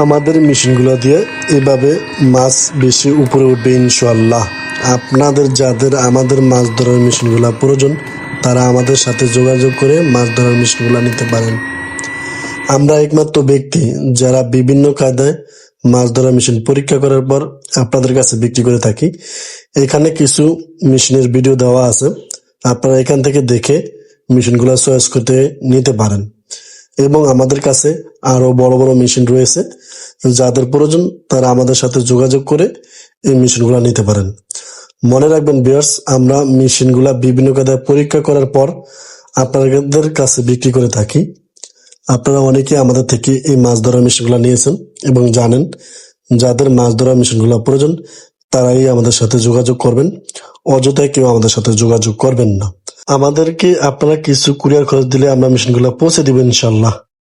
আমাদের মেশিনগুলো দিয়ে এভাবে মাছ বেশি উপরে উঠবে ইনশাআল্লাহ। আপনাদের যাদের আমাদের মাছ ধরার মেশিনগুলো প্রয়োজন তারা আমাদের সাথে যোগাযোগ করে মাছ ধরার মেশিনগুলো নিতে পারেন। আমরা একমাত্র ব্যক্তি যারা বিভিন্ন কায়দায় মাছ ধরার মেশিন পরীক্ষা করার পর আপনাদের কাছে বিক্রি করে থাকি। এখানে কিছু মেশিনের ভিডিও দেওয়া আছে, আপনারা এখান থেকে দেখে মেশিনগুলো চয়েস করতে নিতে পারেন। এবং আমাদের কাছে আরো বড় বড় মেশিন রয়েছে, যাদের প্রয়োজন তারা আমাদের সাথে যোগাযোগ করে এই মেশিনগুলো নিতে পারেন। মনে রাখবেন ভিউয়ার্স, আমরা মেশিনগুলা বিভিন্ন কায়দায় পরীক্ষা করার পর আপনাদের কাছে বিক্রি করে থাকি। আপনারা অনেকে আমাদের থেকে এই মাছ ধরার মেশিনগুলো নিয়েছেন এবং জানেন। যাদের মাছ ধরার মেশিনগুলো প্রয়োজন তারাই আমাদের সাথে যোগাযোগ করবেন, অযথায় কেউ আমাদের সাথে যোগাযোগ করবেন না। আমাদেরকে আপনারা কিছু কুরিয়ার খরচ দিলে আমরা মেশিনগুলো পৌঁছে দিব ইনশাল্লাহ।